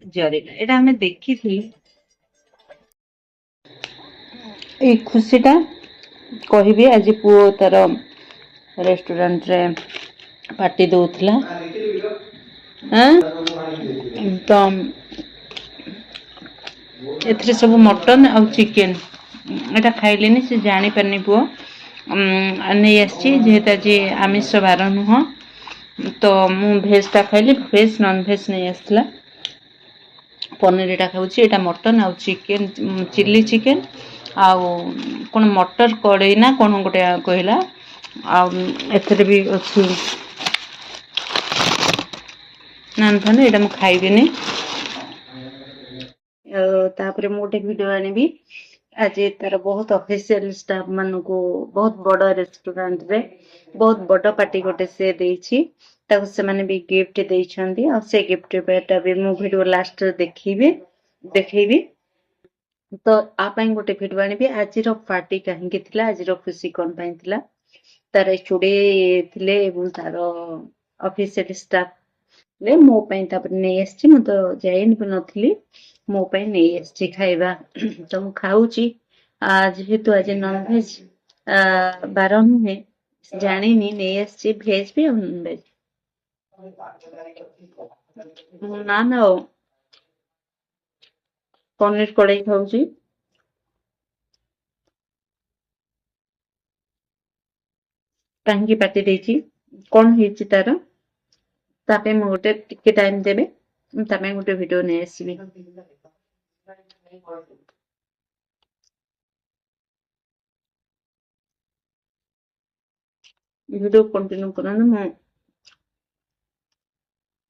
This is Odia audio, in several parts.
जरीना एटा हमें देखी थी ए खुशीटा कहबी आज पुओ तार रेस्टोरेंट रे पार्टी दउथला तो एथरे सब मटन आ चिकेन एटा खाइलेनी से जानी पारनी पुओ नहीं आसी जेहेतु आज आमिष बार नुह तो मु भेजटा खाइली भेज नॉन भेज नहीं आसला पनीर एटा खाऊची एटा मटन आ चिकेन चिल्ली चिकेन आ कोन मटर कड़ई ना कोन गोटे कहला आ एथरे भी अछि नान थाने एटा मु खाइबेनी तापरे मु गोटे वीडियो आनिबी आज तार बहुत ऑफिशियल स्टाफ मान को बहुत बड़ा रेस्टोरेंट रे बहुत बड़ा पार्टी गोटे से देछि ताको से माने भी गिफ्ट देइछंदी आ से गिफ्ट बेटा भी मु वीडियो लास्ट रे देखैबी तो आ पाई गोटे वीडियो आनिबी आज रो पार्टी काहे के थिला आज रो खुशी कोन पाई थिला तार चूड़े थिले एवं तार ऑफिशियल स्टाफ ले मो पाई तापर नै आछि मु तो जाइन भी नथली मो पाई नै आछि खाइबा तो मु खाऊची आज हेतु आज नॉन भेज बार नुहे जानिनी नै आछि भेज भी नॉन भेज ना ना पनीर कड़ाई खाऊची काहे पार्टी देछि कोन हेछि तार तापे मु गोटे टिके टाइम देबे तापे गोटे वीडियो नै आसीबी वीडियो कंटिन्यू करन मु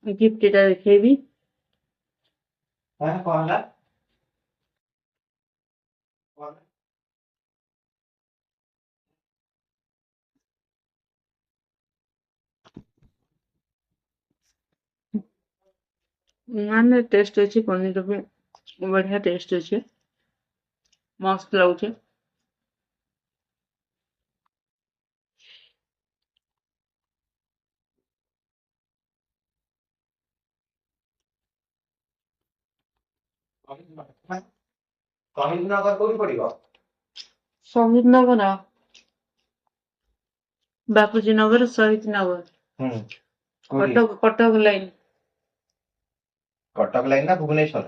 गिफ्ट टा देखैबी कहला ना टेस्ट अच्छी पनीर भी बढ़िया टेस्ट अच्छे मस्त लगुचे शहीद नगर कोठी पड़िबो शहीद नगर बापूजी नगर शहीद नगर कटक लाइन ना भुवनेश्वर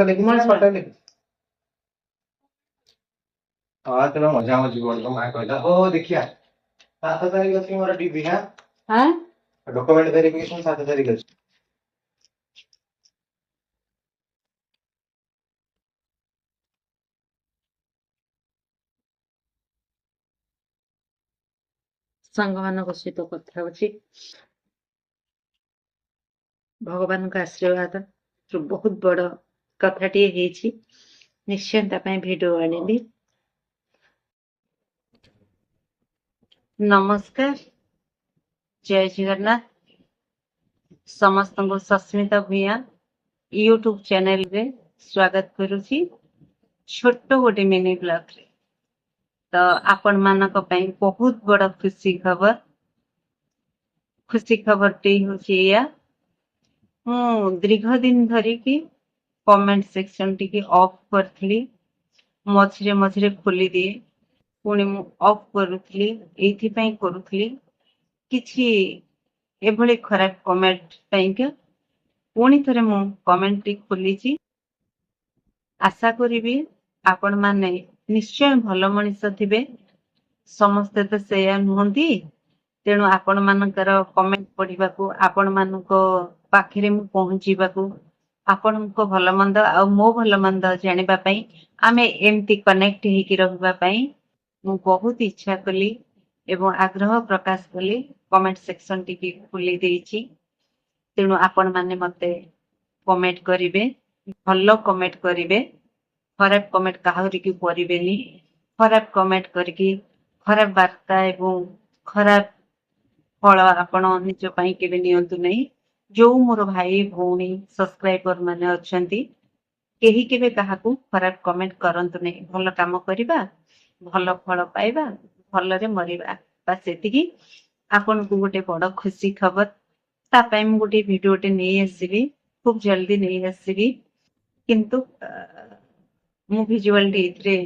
लिखी कटक लिखी हाँ चलो मजा मजी बोल तो मैं कहला ओ देखिया 7 तारीख अछि मोर डीबी हां डॉक्यूमेंट वेरिफिकेशन 7 तारीख अछि संग मान सहित कथा होची भगवान का आशीर्वाद तो बहुत बड़ कथाटी हेछि निश्चय तापय वीडियो आनिबी नमस्कार जय जगन्नाथ समस्त को सस्मिता भूया यूट्यूब चैनल रे स्वागत करूची छोटो गोटे मिनी ब्लॉग रे तो आपण मानक पई बहुत बड़ा खुशी खबर टी होची या दीर्घ दिन धरी की कमेंट सेक्शन टी ऑफ करथली मझरे मझरे खोली दिए पुणी मु ऑफ करूथली एथि पई करूथली किछि एभली खराब कमेंट पई के पुणी थरे मु कमेंट टी खोलीची आशा करिबी आपण माने निश्चय भल मनिष थिबे समस्ते तो सेया नुहंती तेणु आपण मानकर कमेंट पढ़िबा को आपण मानको पाखरे मु पहुंचीबा को आपनको भल मंद आ मो भल मंद जानिबा पई आमे एमती कनेक्ट हेकी रहबा पई मु बहुत इच्छा कली एवं आग्रह प्रकाश कली कमेंट सेक्शन टी खुली देइची तेणु आपण माने मते कमेंट करिवे भल कमेंट करिवे खराब कमेंट काहरी की परिबेनी खराब कमेंट करके खराब वार्ता एवं खराब फल आपण निज पई केबे नियंतु नै जो मोर भाई भौणी सब्सक्राइबर माने अछंती केही केबे काहाकू खराब कमेंट करंतु नै भल काम करिबा भल फल पाइबा भल रे मरिबा बस एतिकी आपण को गोटे बड़ खुशी खबर ତା ପାଇଁ ମୁଁ ଗୋଟେ ଭିଡିଓଟେ ନେଇ ଆସିବି, ଖୁବ ଜଲ୍ଦି ନେଇ ଆସିବି। କିନ୍ତୁ ମୁଁ ଭିଜୁଆଲଟି ଏଥିରେ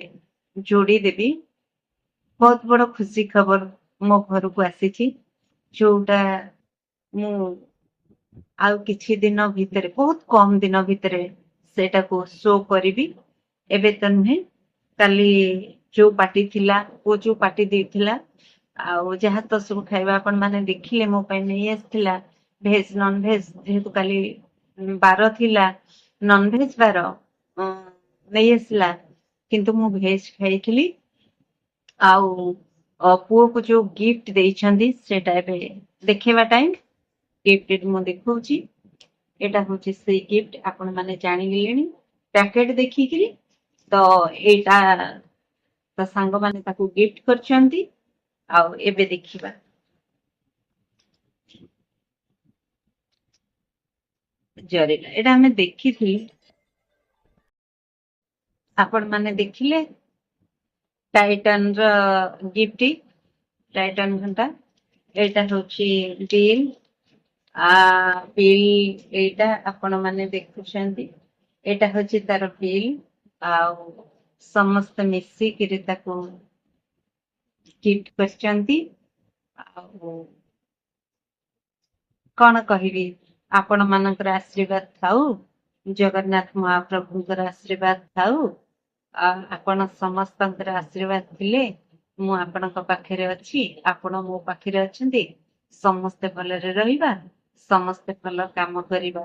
ଯୋଡିଦେବି। ବହୁତ ବଡ ଖୁସି ଖବର ମୋ ଘରକୁ ଆସିଛି, ଯୋଉଟା ମୁଁ ଆଉ କିଛି ଦିନ ଭିତରେ, ବହୁତ କମ ଦିନ ଭିତରେ ସେଇଟାକୁ ଶୋ କରିବି। ଏବେ ତ ନୁହେଁ, କାଲି ଯୋଉ ପାର୍ଟି ଥିଲା, ଓ ଯୋଉ ପାର୍ଟି ଦେଇଥିଲା, ଆଉ ଯାହା ତ ସବୁ ଖାଇବା ଆପଣ ମାନେ ଦେଖିଲେ ମୋ ପାଇଁ ନେଇ ଆସିଥିଲା, ଭେଜ ନନ ଭେଜ, ଯେହେତୁ କାଲି ବାର ଥିଲା, ନନଭେଜ ବାର ନେଇ ଆସିଲା, କିନ୍ତୁ ମୁଁ ଭେଜ ଖାଇଥିଲି। ଆଉ ପୁଅକୁ ଯୋଉ ଗିଫ୍ଟ ଦେଇଛନ୍ତି ସେଇଟା ଏବେ ଦେଖେଇବା ଟାଇମ। ଗିଫ୍ଟ ମୁଁ ଦେଖଉଛି, ଏଇଟା ହଉଛି ସେଇ ଗିଫ୍ଟ, ଆପଣ ମାନେ ଜାଣିଗଲେଣି ପ୍ୟାକେଟ ଦେଖିକିରି। ତ ଏଇଟା ତା ସାଙ୍ଗମାନେ ତାକୁ ଗିଫ୍ଟ କରିଛନ୍ତି। ଆଉ ଏବେ ଦେଖିବା। ଜରିଟା ଏଇଟା ଆମେ ଦେଖିଥିଲୁ, ଆପଣ ମାନେ ଦେଖିଲେ ଟାଇଟାନ ର ଗିଫ୍ଟ, ଟାଇଟାନ ଘଣ୍ଟା। ଏଇଟା ହଉଛି ବିଲ୍, ବିଲ୍ ଏଇଟା ଆପଣ ମାନେ ଦେଖୁଛନ୍ତି, ଏଇଟା ହଉଛି ତାର ବିଲ୍। ଆଉ ସମସ୍ତେ ମିଶିକିରି ତାକୁ ଗିଫ୍ଟ କରିଛନ୍ତି। ଆଉ କଣ କହିବି, ଆପଣ ମାନଙ୍କର ଆଶୀର୍ବାଦ ଥାଉ, ଜଗନ୍ନାଥ ମହାପ୍ରଭୁଙ୍କର ଆଶୀର୍ବାଦ ଥାଉ। ଆପଣ ସମସ୍ତଙ୍କର ଆଶୀର୍ବାଦ ଥିଲେ ମୁଁ ଆପଣଙ୍କ ପାଖରେ ଅଛି, ଆପଣ ମୋ ପାଖରେ ଅଛନ୍ତି। ସମସ୍ତେ ଭଲରେ ରହିବା, ସମସ୍ତେ ଭଲ କାମ କରିବା।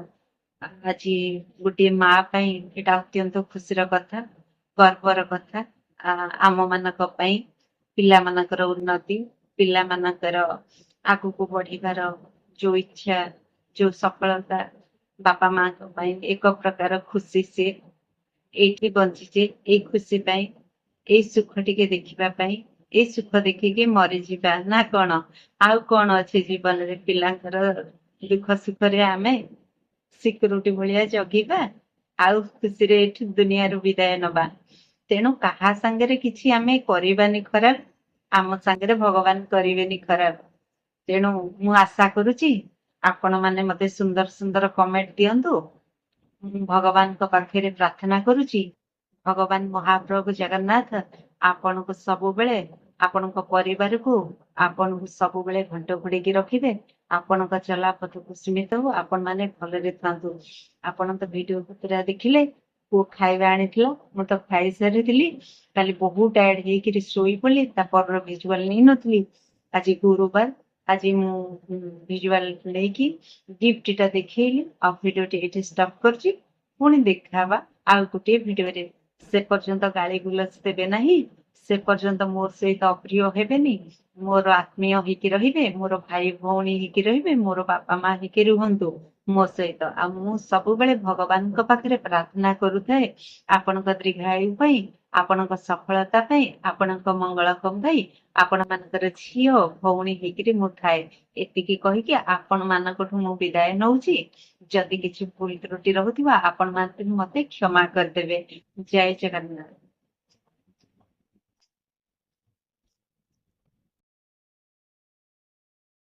ଆଜି ଗୋଟିଏ ମା ପାଇଁ ଏଇଟା ଅତ୍ୟନ୍ତ ଖୁସିର କଥା, ଗର୍ବର କଥା। ଆମ ମାନଙ୍କ ପାଇଁ, ପିଲାମାନଙ୍କର ଉନ୍ନତି, ପିଲାମାନଙ୍କର ଆଗକୁ ବଢିବାର ଯୋଉ ଇଚ୍ଛା, ଯୋଉ ସଫଳତା, ବାପା ମାଙ୍କ ପାଇଁ ଏକ ପ୍ରକାର ଖୁସି। ସେ ଏଇଠି ବଞ୍ଚିଛେ ଏଇ ଖୁସି ପାଇଁ, ଏଇ ସୁଖ ଟିକେ ଦେଖିବା ପାଇଁ, ଏଇ ସୁଖ ଦେଖିକି ମରିଯିବା ନା କଣ? ଆଉ କଣ ଅଛି ଜୀବନରେ? ପିଲାଙ୍କର ଦୁଃଖ ସୁଖରେ ଆମେ ସିକ୍ୟୁରିଟି ଭଳିଆ ଜଗିବା, ଆଉ ଖୁସିରେ ଏଠି ଦୁନିଆରୁ ବିଦାୟ ନବା। ତେଣୁ କାହା ସାଙ୍ଗରେ କିଛି ଆମେ କରିବାନି ଖରାପ, ଆମ ସାଙ୍ଗରେ ଭଗବାନ କରିବେନି ଖରାପ। ତେଣୁ ମୁଁ ଆଶା କରୁଛି ଆପଣ ମାନେ ମତେ ସୁନ୍ଦର ସୁନ୍ଦର କମେଣ୍ଟ ଦିଅନ୍ତୁ। ମୁଁ ଭଗବାନଙ୍କ ପାଖରେ ପ୍ରାର୍ଥନା କରୁଛି, ଭଗବାନ ମହାପ୍ରଭୁ ଜଗନ୍ନାଥ ଆପଣଙ୍କୁ ସବୁବେଳେ, ଆପଣଙ୍କ ପରିବାରକୁ, ଆପଣଙ୍କୁ ସବୁବେଳେ ଘଣ୍ଟ ଘୋଡେଇକି ରଖିବେ। ଆପଣଙ୍କ ଚଲାପଥ କୁସୁମିତ ହଉ, ଆପଣ ମାନେ ଭଲରେ ଥାନ୍ତୁ। ଆପଣ ତ ଭିଡିଓ ପୁରା ଦେଖିଲେ, ପୁଅ ଖାଇବା ଆଣିଥିଲା, ମୁଁ ତ ଖାଇସାରିଥିଲି। କାଲି ବହୁତ ଟାୟାର୍ଡ ହେଇକିରି ଶୋଇ ପଡିଲି, ତା ପରର ଭିଜୁଆଲ ନେଇନଥିଲି। ଆଜି ଗୁରୁବାର, ଆଜି ମୁଁ ଭିଜୁଆଲ ନେଇକି ଗିଫ୍ଟଟା ଦେଖେଇଲି। ଆଉ ଭିଡିଓଟି ଏଠି ଷ୍ଟପ୍ କରୁଛି, ପୁଣି ଦେଖାହବା ଆଉ ଗୋଟିଏ ଭିଡିଓରେ। ସେ ପର୍ଯ୍ୟନ୍ତ ଗାଳି ଗୁଲଜ ଦେବେ ନାହିଁ, ସେ ପର୍ଯ୍ୟନ୍ତ ମୋ ସହିତ ଅପ୍ରିୟ ହେବେନି, ମୋର ଆତ୍ମୀୟ ହେଇକି ରହିବେ, ମୋର ଭାଇ ଭଉଣୀ ହେଇକି ରହିବେ, ମୋର ବାପା ମା ହେଇକି ରୁହନ୍ତୁ ମୋ ସହିତ। ଆଉ ମୁଁ ସବୁବେଳେ ଭଗବାନଙ୍କ ପାଖରେ ପ୍ରାର୍ଥନା କରୁଥାଏ ଆପଣଙ୍କ ଦୀର୍ଘାୟୁ ପାଇଁ, ଆପଣଙ୍କ ସଫଳତା ପାଇଁ, ଆପଣଙ୍କ ମଙ୍ଗଳ ପାଇଁ। ଆପଣ ମାନଙ୍କର ଝିଅ ଭଉଣୀ ହେଇକିରି ମୁଁ ଥାଏ। ଏତିକି କହିକି ଆପଣ ମାନଙ୍କଠୁ ମୁଁ ବିଦାୟ ନଉଛି। ଯଦି କିଛି ଭୁଲ ତ୍ରୁଟି ରହୁଥିବ ଆପଣ ମାନେ ମତେ କ୍ଷମା କରିଦେବେ। ଜୟ ଜଗନ୍ନାଥ।